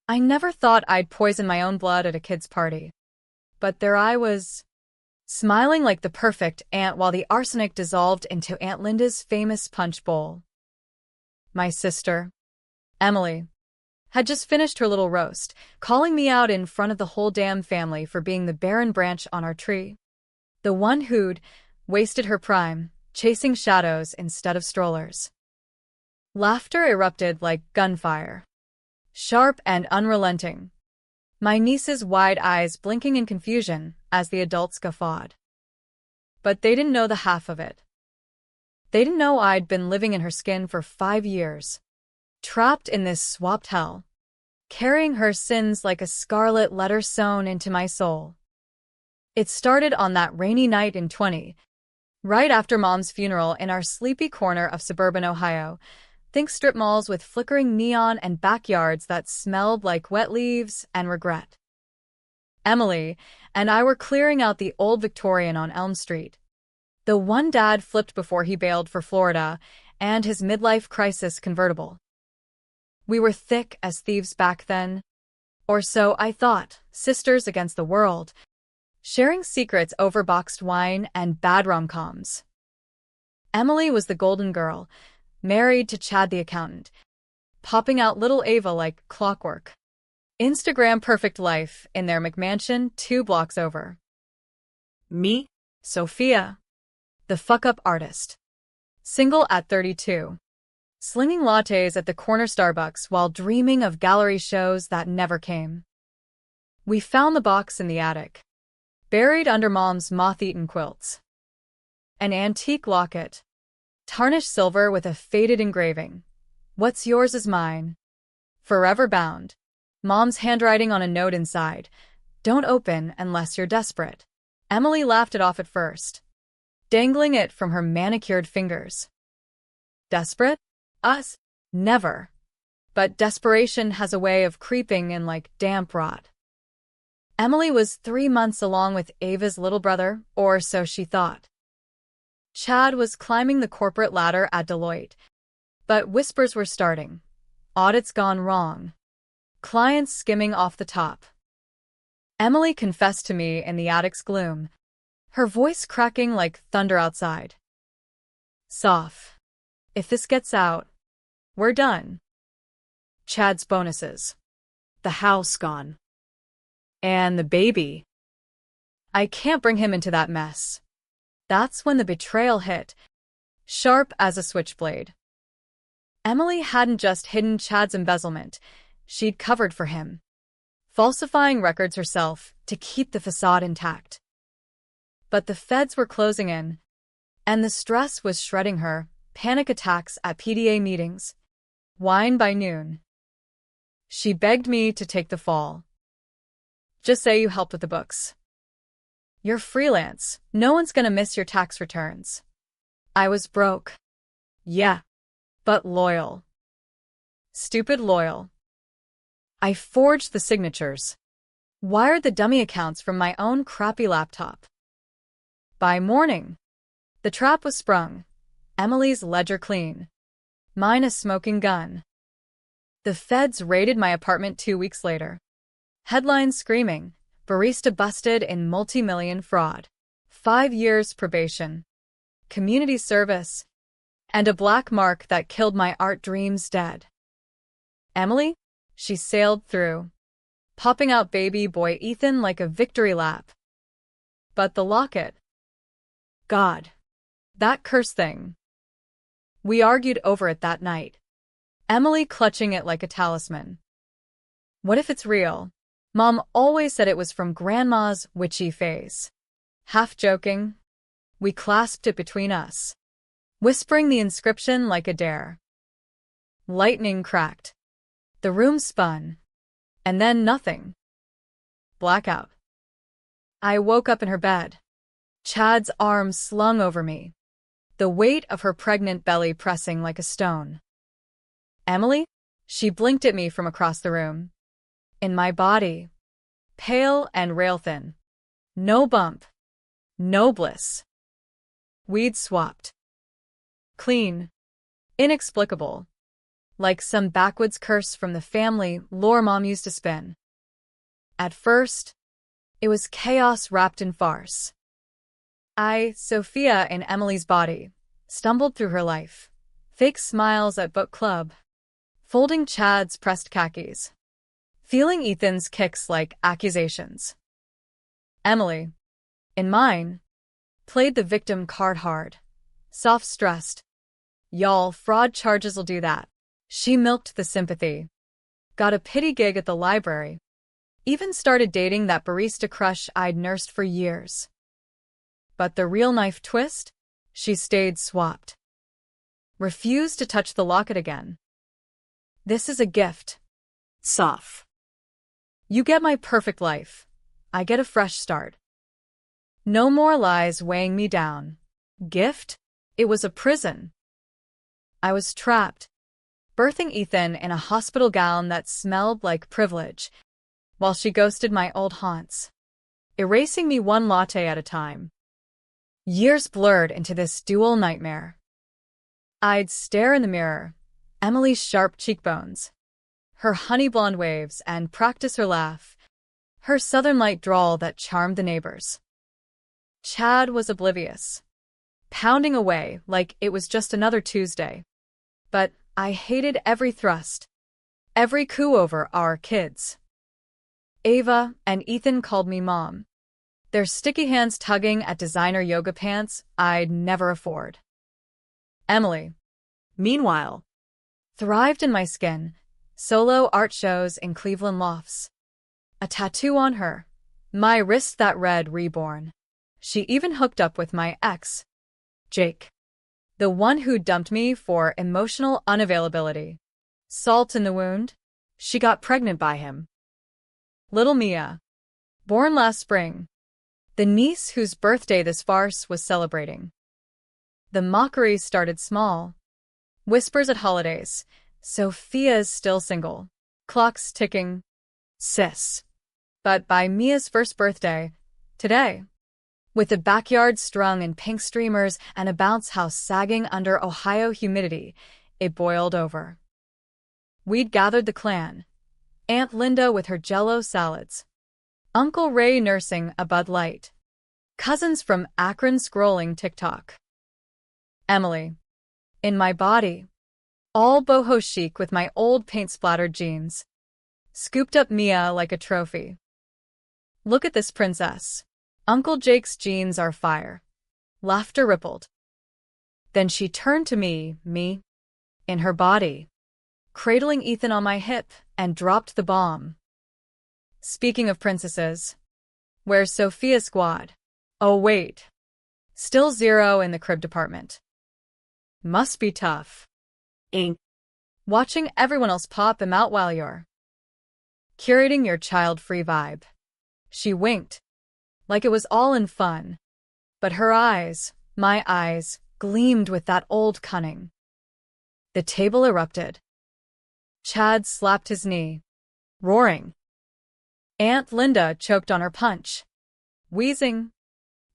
I never thought I'd poison my own blood at a kid's party. But there I was, smiling like the perfect aunt while the arsenic dissolved into Aunt Linda's famous punch bowl. My sister, Emily, had just finished her little roast, calling me out in front of the whole damn family for being the barren branch on our tree. The one who'd wasted her prime, chasing shadows instead of strollers. Laughter erupted like gunfire, sharp and unrelenting, my niece's wide eyes blinking in confusion as the adults guffawed. But they didn't know the half of it. They didn't know I'd been living in her skin for 5 years, trapped in this swapped hell, carrying her sins like a scarlet letter sewn into my soul. It started on that rainy night in 20, right after Mom's funeral in our sleepy corner of suburban Ohio. Think strip malls with flickering neon and backyards that smelled like wet leaves and regret. Emily and I were clearing out the old Victorian on Elm Street, the one Dad flipped before he bailed for Florida and his midlife crisis convertible. We were thick as thieves back then, or so I thought, sisters against the world, sharing secrets over boxed wine and bad rom-coms. Emily was the golden girl, married to Chad the accountant, popping out little Ava like clockwork. Instagram perfect life in their McMansion 2 blocks over. Me, Sophia, the fuck-up artist, single at 32, slinging lattes at the corner Starbucks while dreaming of gallery shows that never came. We found the box in the attic, buried under Mom's moth-eaten quilts. An antique locket, tarnished silver with a faded engraving. What's yours is mine. Forever bound. Mom's handwriting on a note inside. Don't open unless you're desperate. Emily laughed it off at first, dangling it from her manicured fingers. Desperate? Us? Never. But desperation has a way of creeping in like damp rot. Emily was 3 months along with Ava's little brother, or so she thought. Chad was climbing the corporate ladder at Deloitte, but whispers were starting. Audits gone wrong. Clients skimming off the top. Emily confessed to me in the attic's gloom, her voice cracking like thunder outside. Soph, if this gets out, we're done. Chad's bonuses. The house gone. And the baby. I can't bring him into that mess. That's when the betrayal hit, sharp as a switchblade. Emily hadn't just hidden Chad's embezzlement, she'd covered for him, falsifying records herself to keep the facade intact. But the feds were closing in, and the stress was shredding her, panic attacks at PDA meetings, wine by noon. She begged me to take the fall. Just say you helped with the books. You're freelance, no one's gonna miss your tax returns. I was broke. Yeah, but loyal. Stupid loyal. I forged the signatures, wired the dummy accounts from my own crappy laptop. By morning, the trap was sprung, Emily's ledger clean, mine a smoking gun. The feds raided my apartment 2 weeks later. Headlines screaming, barista busted in multi-million fraud, 5 years probation, community service, and a black mark that killed my art dreams dead. Emily? She sailed through, popping out baby boy Ethan like a victory lap. But the locket. God. That cursed thing. We argued over it that night, Emily clutching it like a talisman. What if it's real? Mom always said it was from Grandma's witchy phase. Half joking, we clasped it between us, whispering the inscription like a dare. Lightning cracked. The room spun. And then nothing. Blackout. I woke up in her bed, Chad's arms slung over me, the weight of her pregnant belly pressing like a stone. Emily? She blinked at me from across the room. In my body, pale and rail-thin. No bump. No bliss. We'd swapped. Clean. Inexplicable. like some backwoods curse from the family lore Mom used to spin. At first, it was chaos wrapped in farce. I, Sophia in Emily's body, stumbled through her life. Fake smiles at book club. Folding Chad's pressed khakis. Feeling Ethan's kicks like accusations. Emily, in mine, played the victim card hard. Soft-stressed. Y'all, fraud charges'll do that. She milked the sympathy. Got a pity gig at the library. Even started dating that barista crush I'd nursed for years. But the real knife twist? She stayed swapped. Refused to touch the locket again. This is a gift. Soft. You get my perfect life. I get a fresh start. No more lies weighing me down. Gift? It was a prison. I was trapped, birthing Ethan in a hospital gown that smelled like privilege, while she ghosted my old haunts, erasing me one latte at a time. Years blurred into this dual nightmare. I'd stare in the mirror, Emily's sharp cheekbones, her honey blonde waves, and practice her laugh, her southern light drawl that charmed the neighbors. Chad was oblivious, pounding away like it was just another Tuesday. But I hated every thrust, every coup over our kids. Ava and Ethan called me Mom, their sticky hands tugging at designer yoga pants I'd never afford. Emily, meanwhile, thrived in my skin, solo art shows in Cleveland lofts. A tattoo on her, my wrist that read reborn. She even hooked up with my ex, Jake, the one who dumped me for emotional unavailability. Salt in the wound, she got pregnant by him. Little Mia, born last spring, the niece whose birthday this farce was celebrating. The mockery started small. Whispers at holidays. Sophia's still single. Clocks ticking. Sis. But by Mia's first birthday, today, with the backyard strung in pink streamers and a bounce house sagging under Ohio humidity, it boiled over. We'd gathered the clan. Aunt Linda with her Jell-O salads. Uncle Ray nursing a Bud Light. Cousins from Akron scrolling TikTok. Emily, in my body, all boho chic with my old paint-splattered jeans. Scooped up Mia like a trophy. Look at this princess. Uncle Jake's jeans are fire. Laughter rippled. Then she turned to me, in her body, cradling Ethan on my hip, and dropped the bomb. Speaking of princesses, where's Sophia's squad? Oh wait. Still zero in the crib department. Must be tough. Watching everyone else pop them out while you're curating your child-free vibe. She winked, like it was all in fun, but her eyes, my eyes, gleamed with that old cunning. The table erupted. Chad slapped his knee, roaring. Aunt Linda choked on her punch, wheezing.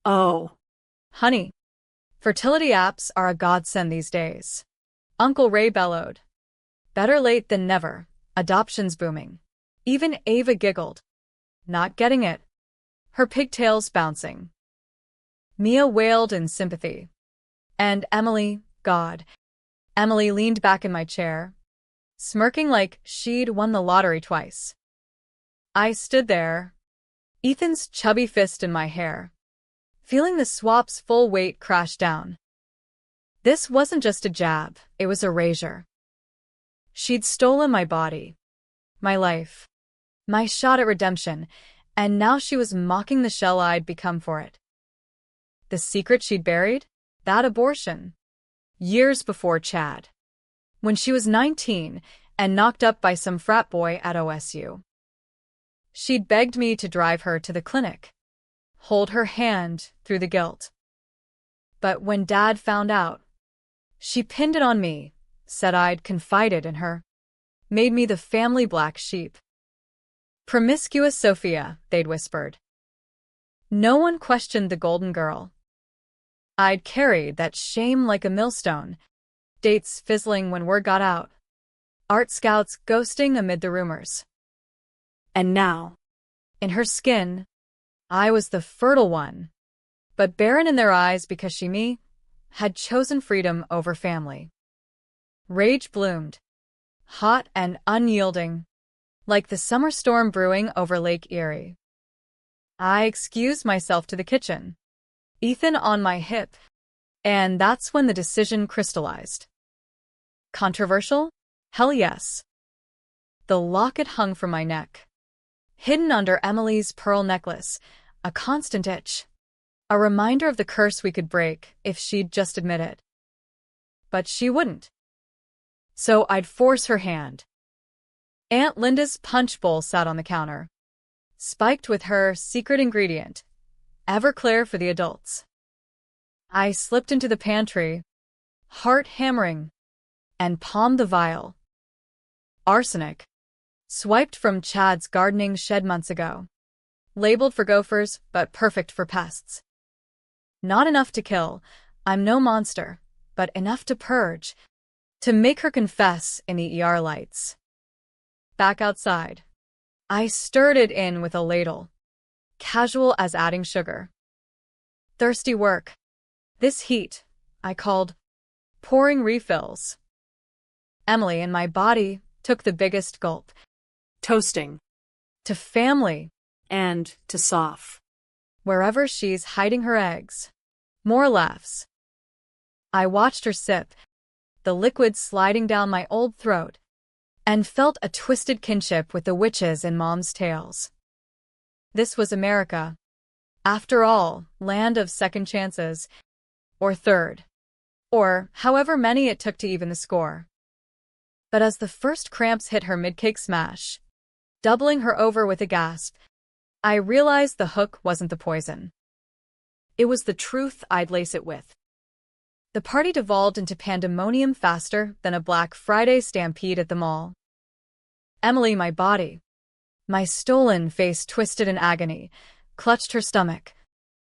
Oh, honey, fertility apps are a godsend these days. Uncle Ray bellowed. Better late than never, adoption's booming. Even Ava giggled, not getting it, her pigtails bouncing. Mia wailed in sympathy. And Emily, God. Emily leaned back in my chair, smirking like she'd won the lottery twice. I stood there, Ethan's chubby fist in my hair, feeling the swap's full weight crash down. This wasn't just a jab, it was erasure. She'd stolen my body, my life, my shot at redemption, and now she was mocking the shell I'd become for it. The secret she'd buried? That abortion. Years before Chad. When she was 19 and knocked up by some frat boy at OSU. She'd begged me to drive her to the clinic, hold her hand through the guilt. But when Dad found out, she pinned it on me, said I'd confided in her, made me the family black sheep. Promiscuous Sophia, they'd whispered. No one questioned the golden girl. I'd carried that shame like a millstone, dates fizzling when word got out. art scouts ghosting amid the rumors. And now, in her skin, I was the fertile one, but barren in their eyes because she had chosen freedom over family. Rage bloomed, hot and unyielding, like the summer storm brewing over Lake Erie. I excused myself to the kitchen, Ethan on my hip, and that's when the decision crystallized. Controversial? Hell yes. The locket hung from my neck, hidden under Emily's pearl necklace, a constant itch, a reminder of the curse we could break if she'd just admit it. But she wouldn't. So I'd force her hand. Aunt Linda's punch bowl sat on the counter, spiked with her secret ingredient, Everclear for the adults. I slipped into the pantry, heart hammering, and palmed the vial. Arsenic, swiped from Chad's gardening shed months ago. Labeled for gophers, but perfect for pests. Not enough to kill, I'm no monster, but enough to purge, to make her confess in the ER lights. Back outside, I stirred it in with a ladle, casual as adding sugar. Thirsty work. This heat, I called pouring refills. Emily and my body took the biggest gulp. Toasting. To family. And to Soph. Wherever she's hiding her eggs. More laughs. I watched her sip, the liquid sliding down my old throat, and felt a twisted kinship with the witches in Mom's tales. This was America. After all, land of second chances. Or third. Or however many it took to even the score. But as the first cramps hit her mid-cake smash, doubling her over with a gasp, I realized the hook wasn't the poison. It was the truth I'd lace it with. The party devolved into pandemonium faster than a Black Friday stampede at the mall. Emily, my body, my stolen face twisted in agony, clutched her stomach.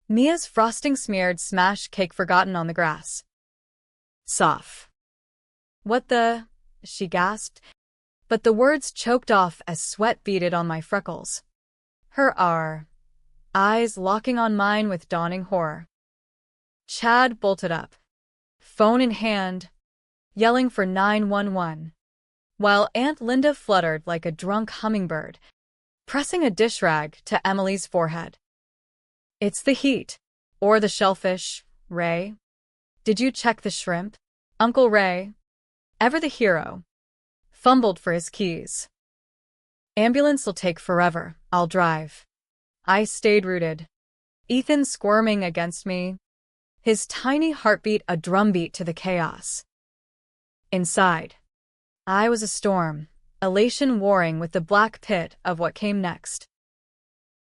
Mia's frosting-smeared smash cake forgotten on the grass. Soph. What the? She gasped, but the words choked off as sweat beaded on my freckles. Her eyes locking on mine with dawning horror. Chad bolted up, phone in hand, yelling for 911, while Aunt Linda fluttered like a drunk hummingbird, pressing a dish rag to Emily's forehead. It's the heat. Or the shellfish, Ray. Did you check the shrimp? Uncle Ray, ever the hero, fumbled for his keys. Ambulance'll take forever, I'll drive. I stayed rooted. Ethan squirming against me, his tiny heartbeat a drumbeat to the chaos. Inside, I was a storm, elation warring with the black pit of what came next.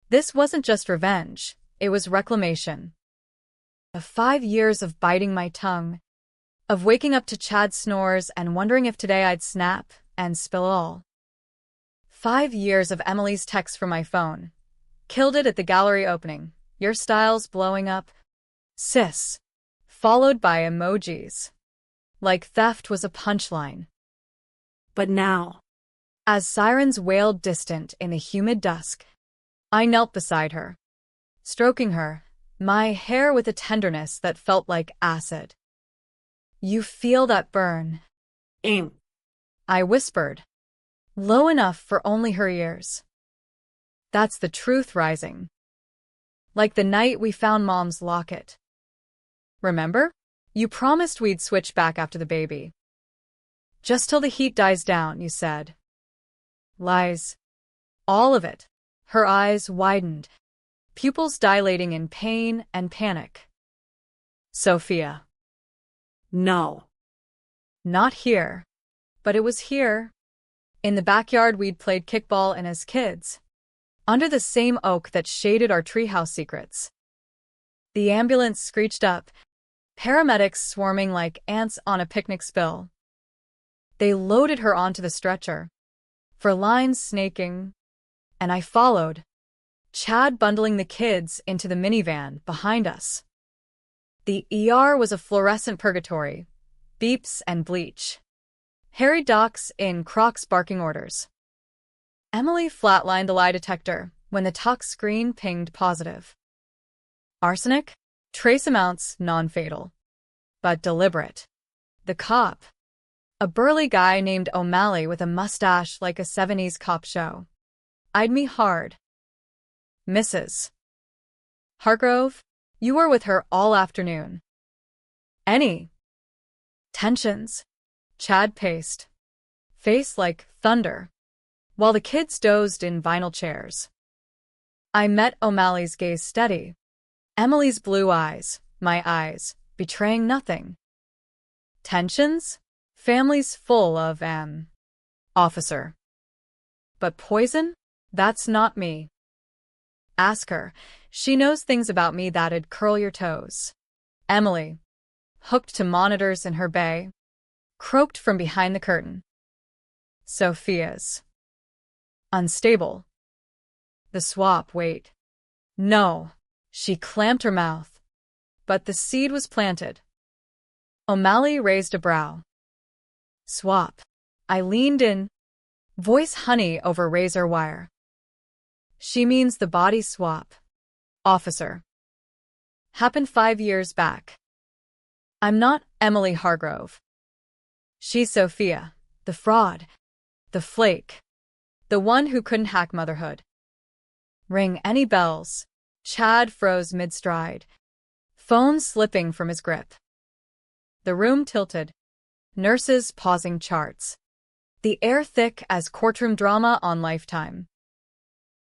This wasn't just revenge, it was reclamation. Of 5 years of biting my tongue, of waking up to Chad's snores and wondering if today I'd snap and spill all. 5 years of Emily's texts from my phone. Killed it at the gallery opening. Your style's blowing up. Sis. Followed by emojis. Like theft was a punchline. But now, as sirens wailed distant in the humid dusk, I knelt beside her, stroking her, my hair with a tenderness that felt like acid. You feel that burn? Aim. I whispered, low enough for only her ears. That's the truth rising. Like the night we found Mom's locket. Remember? You promised we'd switch back after the baby. Just till the heat dies down, you said. Lies. All of it. Her eyes widened, pupils dilating in pain and panic. Sophia. No. Not here. But it was here. In the backyard we'd played kickball and as kids. Under the same oak that shaded our treehouse secrets. The ambulance screeched up, paramedics swarming like ants on a picnic spill. They loaded her onto the stretcher, for lines snaking, and I followed, Chad bundling the kids into the minivan behind us. The ER was a fluorescent purgatory, beeps and bleach. Harry docks in Crocs barking orders. Emily flatlined the lie detector when the talk screen pinged positive. Arsenic? Trace amounts non-fatal, but deliberate. The cop. A burly guy named O'Malley with a mustache like a 70s cop show. Eyed me hard. Mrs. Hargrove, you were with her all afternoon. Any tensions? Chad paced, face like thunder, while the kids dozed in vinyl chairs. I met O'Malley's gaze steady. Emily's blue eyes, my eyes, betraying nothing. Tensions? Families full of officer. But poison? That's not me. Ask her. She knows things about me that'd curl your toes. Emily, hooked to monitors in her bay, croaked from behind the curtain. Sophia's unstable. The swap, wait. No. She clamped her mouth. But the seed was planted. O'Malley raised a brow. Swap. I leaned in, voice honey over razor wire. She means the body swap. Officer. Happened 5 years back. I'm not Emily Hargrove. She's Sophia, the fraud, the flake, the one who couldn't hack motherhood. Ring any bells? Chad froze mid-stride, phone slipping from his grip. The room tilted, nurses pausing charts, the air thick as courtroom drama on Lifetime.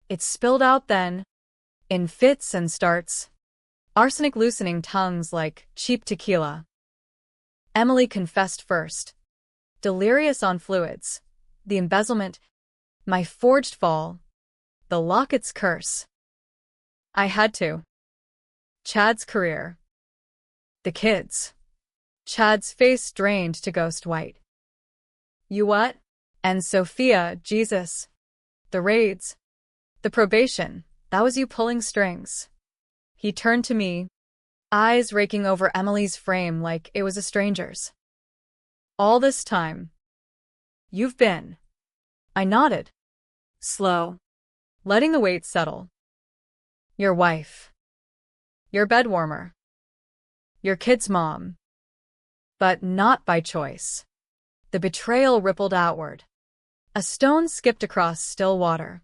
It spilled out then, in fits and starts, arsenic loosening tongues like cheap tequila. Emily confessed first, delirious on fluids, the embezzlement, my forged fall, the locket's curse. I had to. Chad's career. The kids. Chad's face drained to ghost white. You what? And Sophia, Jesus. The raids. The probation. That was you pulling strings. He turned to me, eyes raking over Emily's frame like it was a stranger's. All this time. You've been. I nodded. Slow. Letting the weight settle. Your wife. Your bed warmer. Your kid's mom. But not by choice. The betrayal rippled outward. A stone skipped across still water.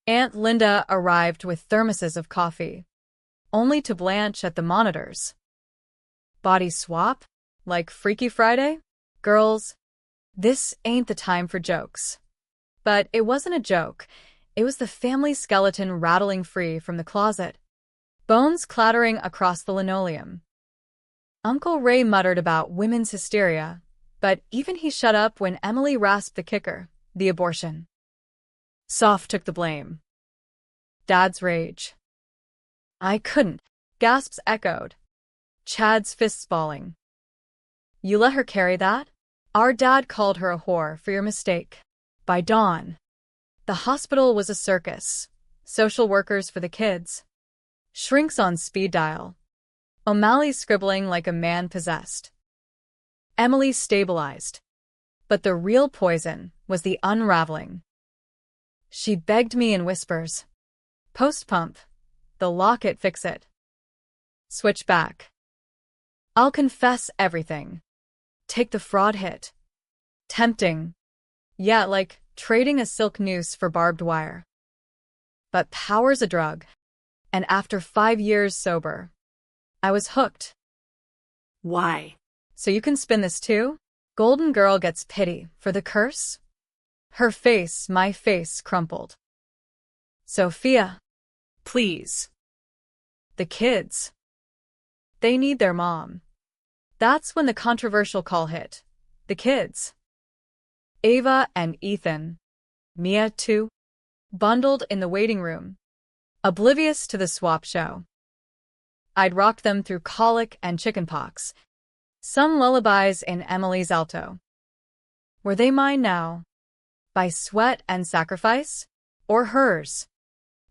Aunt Linda arrived with thermoses of coffee, only to blanch at the monitors. Body swap? Like Freaky Friday? Girls, this ain't the time for jokes. But it wasn't a joke. It was the family skeleton rattling free from the closet, bones clattering across the linoleum. Uncle Ray muttered about women's hysteria, but even he shut up when Emily rasped the kicker, the abortion. Soph took the blame. Dad's rage. I couldn't. Gasps echoed. Chad's fists balling. You let her carry that? Our dad called her a whore for your mistake. By dawn. The hospital was a circus. Social workers for the kids. Shrinks on speed dial. O'Malley scribbling like a man possessed. Emily stabilized. But the real poison was the unraveling. She begged me in whispers. Post-pump. The locket fix it. Switch back. I'll confess everything. Take the fraud hit. Tempting. Yeah, like trading a silk noose for barbed wire. But power's a drug. And after 5 years sober, I was hooked. Why? So you can spin this too? Golden Girl gets pity for the curse? Her face, my face, crumpled. Sophia. Please. The kids. They need their mom. That's when the controversial call hit. The kids. Ava and Ethan. Mia, too. Bundled in the waiting room. Oblivious to the swap show. I'd rocked them through colic and chickenpox. Some lullabies in Emily's alto. Were they mine now? By sweat and sacrifice? Or hers?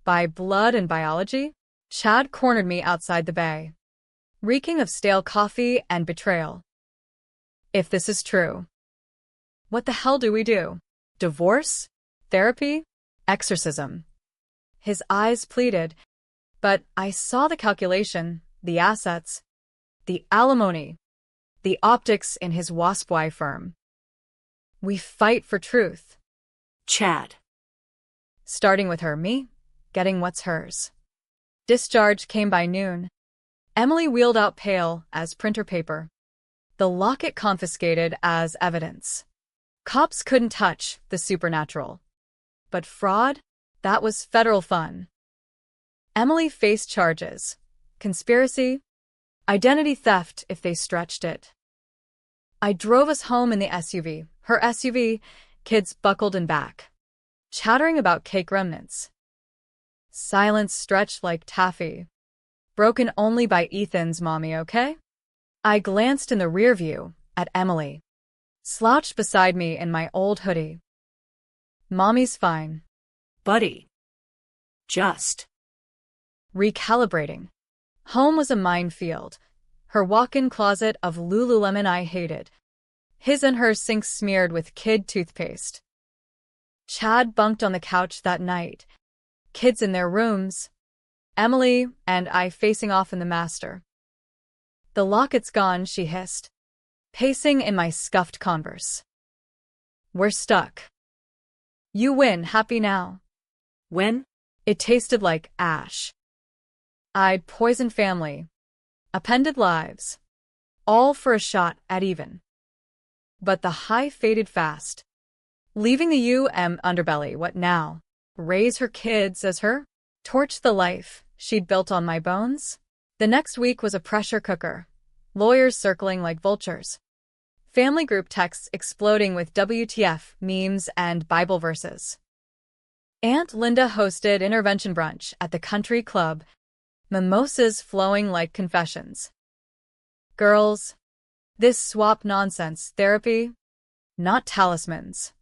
By blood and biology? Chad cornered me outside the bay, reeking of stale coffee and betrayal. If this is true, What the hell do we do? Divorce? Therapy? Exorcism? His eyes pleaded, but I saw the calculation, the assets, the alimony, the optics in his wasp-y firm. We fight for truth. Chad. Starting with her, me, getting what's hers. Discharge came by noon. Emily wheeled out pale as printer paper. The locket confiscated as evidence. Cops couldn't touch the supernatural. But fraud? That was federal fun. Emily faced charges. Conspiracy? Identity theft if they stretched it. I drove us home in the SUV. Her SUV, kids buckled in back, chattering about cake remnants. Silence stretched like taffy. Broken only by Ethan's mommy, okay? I glanced in the rear view at Emily, slouched beside me in my old hoodie. Mommy's fine. Buddy. Just. Recalibrating. Home was a minefield. Her walk-in closet of Lululemon I hated. His and her sinks smeared with kid toothpaste. Chad bunked on the couch that night. Kids in their rooms. Emily and I facing off in the master. The locket's gone, she hissed, pacing in my scuffed Converse. We're stuck. You win, happy now. When? It tasted like ash. I'd poisoned family. Appended lives. All for a shot at even. But the high faded fast. Leaving the underbelly, what now? Raise her kids as her? Torch the life she'd built on my bones? The next week was a pressure cooker. Lawyers circling like vultures. Family group texts exploding with WTF memes and Bible verses. Aunt Linda hosted intervention brunch at the country club, mimosas flowing like confessions. Girls, this swap nonsense therapy? Not talismans.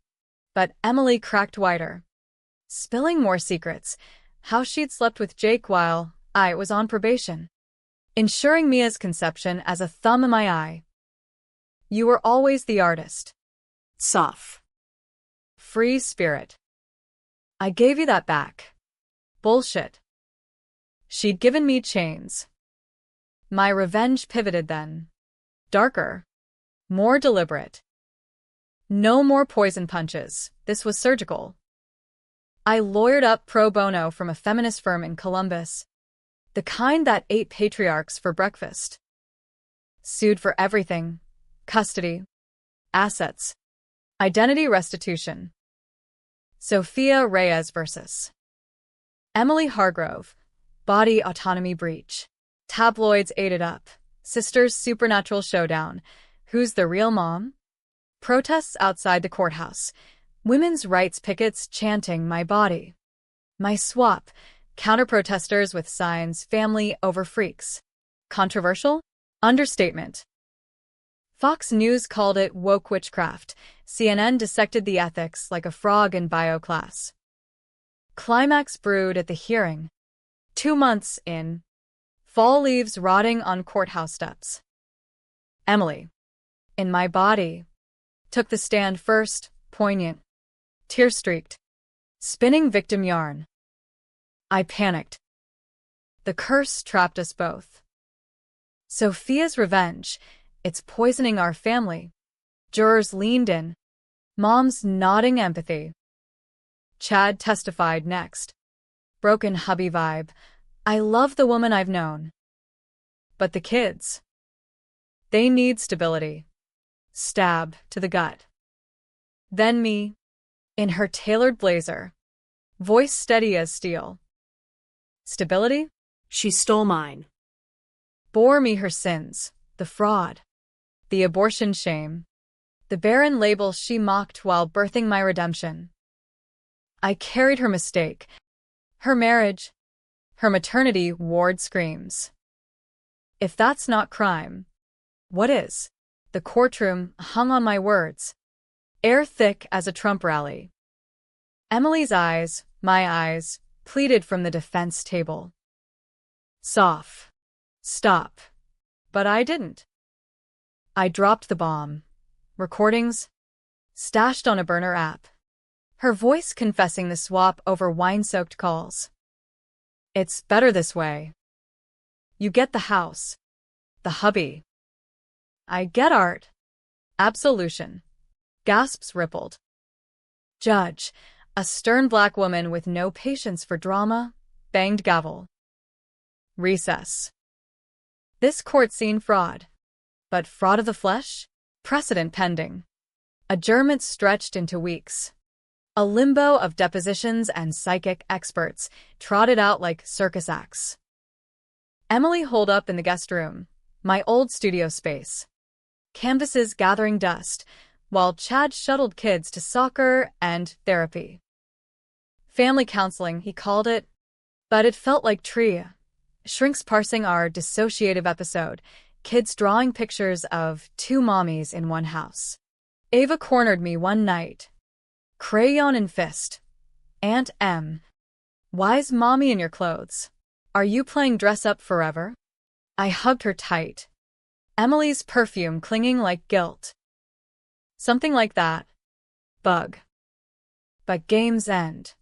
But Emily cracked wider, spilling more secrets, how she'd slept with Jake while I was on probation, ensuring Mia's conception as a thumb in my eye. You were always the artist. Soft. Free spirit. I gave you that back. Bullshit. She'd given me chains. My revenge pivoted then. Darker. More deliberate. No more poison punches. This was surgical. I lawyered up pro bono from a feminist firm in Columbus. The kind that ate patriarchs for breakfast. Sued for everything. Custody. Assets. Identity restitution. Sophia Reyes versus Emily Hargrove. Body autonomy breach. Tabloids ate it up. Sisters supernatural showdown. Who's the real mom? Protests outside the courthouse. Women's rights pickets chanting my body. My swap. Counter-protesters with signs family over freaks. Controversial? Understatement. Fox News called it woke witchcraft. CNN dissected the ethics like a frog in bio class. Climax brewed at the hearing. 2 months in. Fall leaves rotting on courthouse steps. Emily, in my body, took the stand first, poignant, tear-streaked, spinning victim yarn. I panicked. The curse trapped us both. Sophia's revenge, it's poisoning our family. Jurors leaned in. Mom's nodding empathy. Chad testified next. Broken hubby vibe. I love the woman I've known. But the kids. They need stability. Stab to the gut. Then me, in her tailored blazer, voice steady as steel. Stability? She stole mine. Bore me her sins, the fraud, the abortion shame, the barren label she mocked while birthing my redemption. I carried her mistake, her marriage, her maternity ward screams. If that's not crime, what is? The courtroom hung on my words, air thick as a Trump rally. Emily's eyes, my eyes, pleaded from the defense table. Soft. Stop. But I didn't. I dropped the bomb. Recordings. stashed on a burner app. Her voice confessing the swap over wine-soaked calls. It's better this way. You get the house. The hubby. I get art. Absolution. Gasps rippled. Judge, a stern black woman with no patience for drama, banged gavel. Recess. This court scene fraud. But fraud of the flesh? Precedent pending. Adjournment stretched into weeks. A limbo of depositions and psychic experts trotted out like circus acts. Emily holed up in the guest room, my old studio space. Canvases gathering dust, while Chad shuttled kids to soccer and therapy. Family counseling, he called it, but it felt like tria. Shrinks parsing our dissociative episode, kids drawing pictures of two mommies in one house. Ava cornered me one night. Crayon and fist. Aunt M. Why's mommy in your clothes? Are you playing dress up forever? I hugged her tight. Emily's perfume clinging like guilt. Something like that. Bug. But game's end.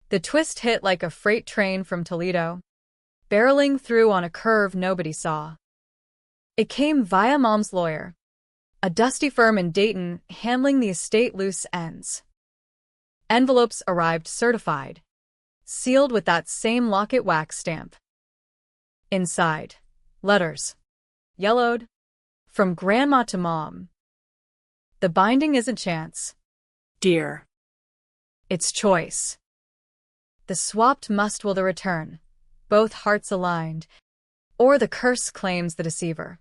The twist hit like a freight train from Toledo, barreling through on a curve nobody saw. It came via Mom's lawyer, a dusty firm in Dayton handling the estate loose ends. Envelopes arrived certified, sealed with that same locket wax stamp. Inside, letters, yellowed, from Grandma to Mom. The binding isn't chance. Dear. It's choice. The swapped must will the return, both hearts aligned, or the curse claims the deceiver.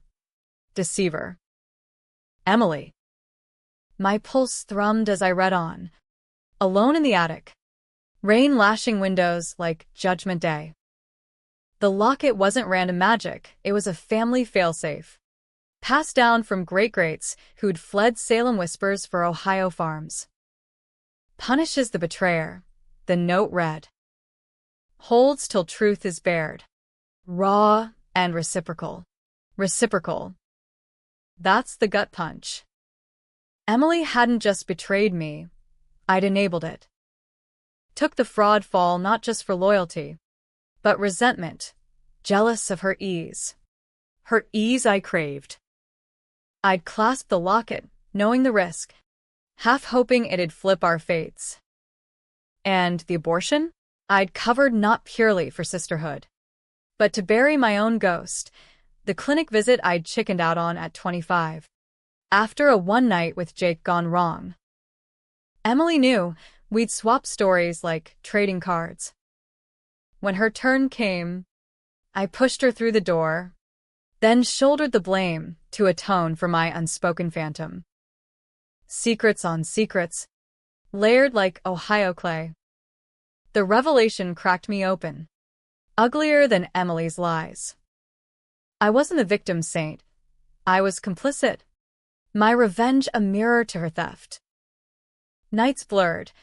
Deceiver. Emily. My pulse thrummed as I read on. Alone in the attic. Rain lashing windows like Judgment Day. The locket wasn't random magic, it was a family failsafe. Passed down from great-greats who'd fled Salem whispers for Ohio farms. Punishes the betrayer, the note read. Holds till truth is bared. Raw and reciprocal. Reciprocal. That's the gut punch. Emily hadn't just betrayed me, I'd enabled it. Took the fraud fall not just for loyalty, but resentment, jealous of her ease. Her ease I craved. I'd clasped the locket, knowing the risk, half hoping it'd flip our fates. And the abortion? I'd covered not purely for sisterhood, but to bury my own ghost, the clinic visit I'd chickened out on at 25. After a one night with Jake gone wrong. Emily knew we'd swap stories like trading cards. When her turn came, I pushed her through the door, then shouldered the blame to atone for my unspoken phantom. Secrets on secrets, layered like Ohio clay. The revelation cracked me open, uglier than Emily's lies. I wasn't the victim saint. I was complicit. My revenge a mirror to her theft. Nights blurred,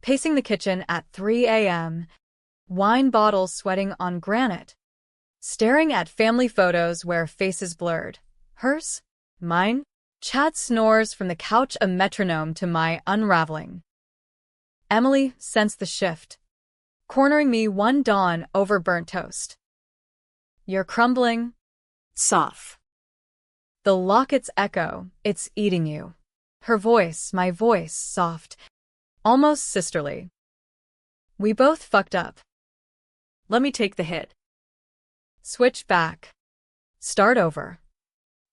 pacing the kitchen at 3 a.m., wine bottles sweating on granite, staring at family photos where faces blurred. Hers? Mine? Chad snores from the couch a metronome to my unraveling. Emily sensed the shift, cornering me one dawn over burnt toast. You're crumbling. Soft. The locket's echo, it's eating you. Her voice, my voice, soft, almost sisterly. We both fucked up. Let me take the hit. Switch back. Start over.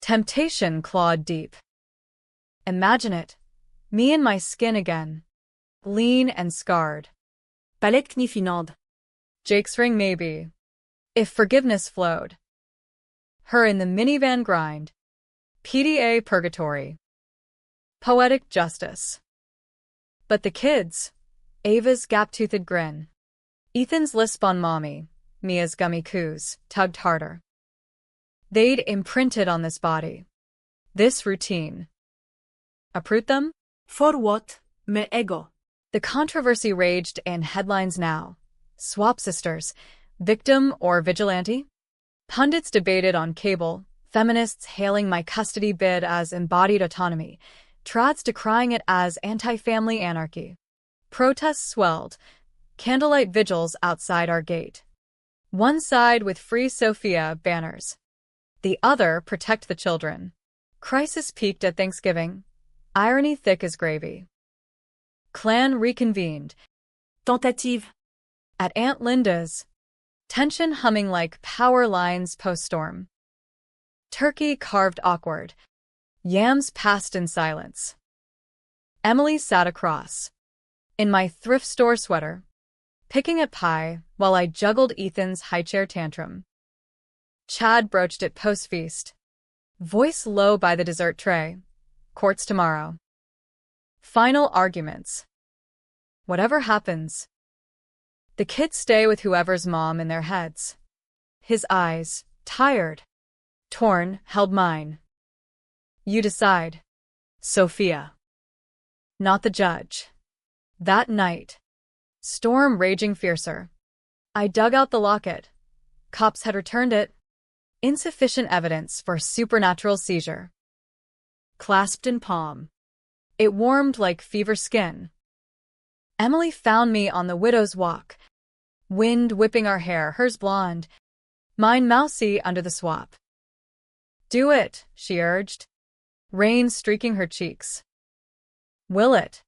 Temptation clawed deep. Imagine it. Me in my skin again. Lean and scarred. Palette knifinande. Jake's ring maybe. If forgiveness flowed. Her in the minivan grind. PDA purgatory. Poetic justice. But the kids. Ava's gap-toothed grin. Ethan's lisp on mommy. Mia's gummy coos, tugged harder. They'd imprinted on this body. This routine. Uproot them? For what, me ego? The controversy raged in headlines now. Swap sisters, victim or vigilante? Pundits debated on cable, feminists hailing my custody bid as embodied autonomy, trads decrying it as anti-family anarchy. Protests swelled, candlelight vigils outside our gate. One side with Free Sophia banners. The other, Protect the Children. Crisis peaked at Thanksgiving. Irony thick as gravy. Clan reconvened. Tentative. At Aunt Linda's. Tension humming like power lines post-storm. Turkey carved awkward. Yams passed in silence. Emily sat across. In my thrift store sweater. Picking at pie while I juggled Ethan's highchair tantrum. Chad broached it post-feast. Voice low by the dessert tray. Courts tomorrow. Final arguments. Whatever happens. The kids stay with whoever's mom in their heads. His eyes, tired, torn, held mine. You decide. Sophia. Not the judge. That night. Storm raging fiercer. I dug out the locket. Cops had returned it. Insufficient evidence for supernatural seizure. Clasped in palm. It warmed like fever skin. Emily found me on the widow's walk. Wind whipping our hair, hers blonde. Mine mousy under the swap. Do it, she urged. Rain streaking her cheeks. Will it?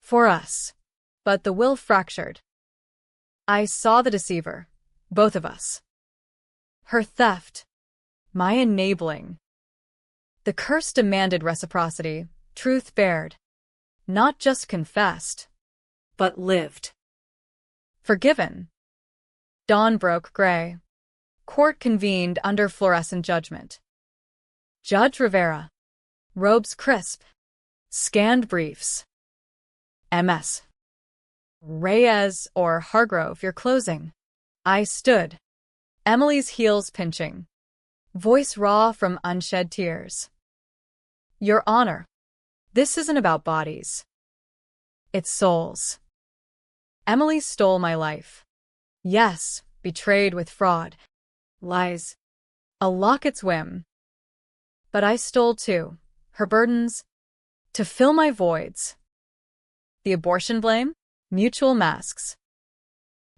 For us. But the will fractured. I saw the deceiver. Both of us. Her theft. My enabling. The curse demanded reciprocity, truth bared. Not just confessed. But lived. Forgiven. Dawn broke gray. Court convened under fluorescent judgment. Judge Rivera. Robes crisp. Scanned briefs. MS. Reyes or Hargrove, you're closing. I stood. Emily's heels pinching. Voice raw from unshed tears. Your Honor, this isn't about bodies. It's souls. Emily stole my life. Yes, betrayed with fraud. Lies. A locket's whim. But I stole too. Her burdens. To fill my voids. The abortion blame? Mutual masks.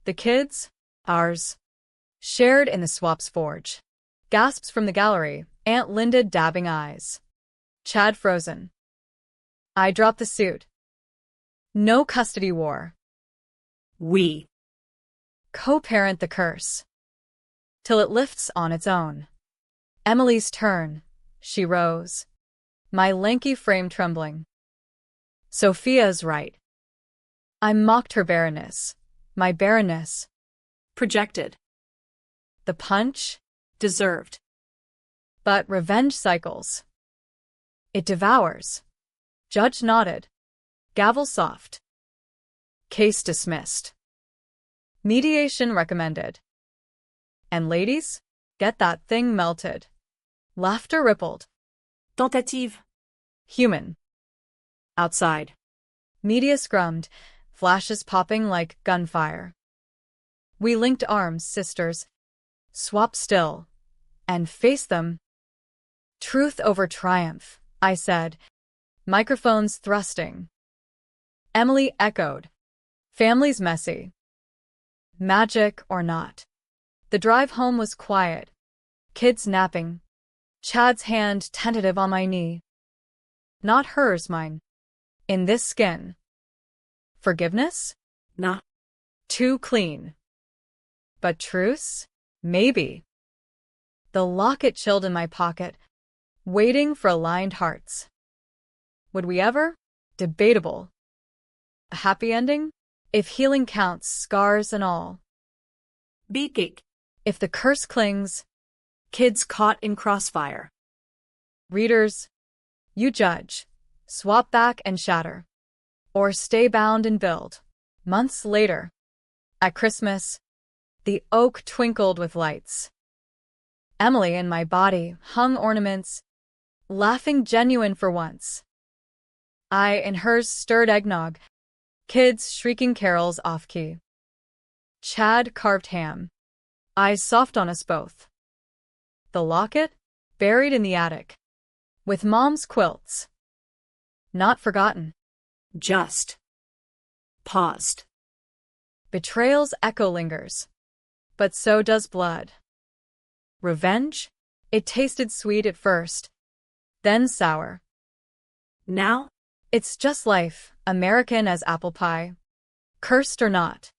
The kids? Ours. Shared in the swap's forge. Gasps from the gallery, Aunt Linda dabbing eyes. Chad frozen. I dropped the suit. No custody war. We. Co-parent the curse. Till it lifts on its own. Emily's turn. She rose. My lanky frame trembling. Sophia's right. I mocked her barrenness. My barrenness. Projected. The punch. Deserved. But revenge cycles. It devours. Judge nodded. Gavel soft. Case dismissed. Mediation recommended. And ladies, get that thing melted. Laughter rippled. Tentative. Human. Outside. Media scrummed, flashes popping like gunfire. We linked arms, sisters. Swapped still. And faced them. Truth over triumph, I said. Microphones thrusting. Emily echoed. Family's messy. Magic or not. The drive home was quiet. Kids napping. Chad's hand tentative on my knee. Not hers, mine. In this skin. Forgiveness? Nah. Too clean. But truce? Maybe. The locket chilled in my pocket, waiting for aligned hearts. Would we ever? Debatable. A happy ending? If healing counts, scars and all. Beakik. If the curse clings. Kids caught in crossfire. Readers, you judge. Swap back and shatter. Or stay bound and build. Months later. At Christmas. The oak twinkled with lights. Emily in my body hung ornaments, laughing genuine for once. I in hers stirred eggnog, kids shrieking carols off-key. Chad carved ham, eyes soft on us both. The locket, buried in the attic, with Mom's quilts. Not forgotten. Just. Paused. Betrayal's echo lingers. But so does blood. Revenge? It tasted sweet at first, then sour. Now? It's just life, American as apple pie. Cursed or not.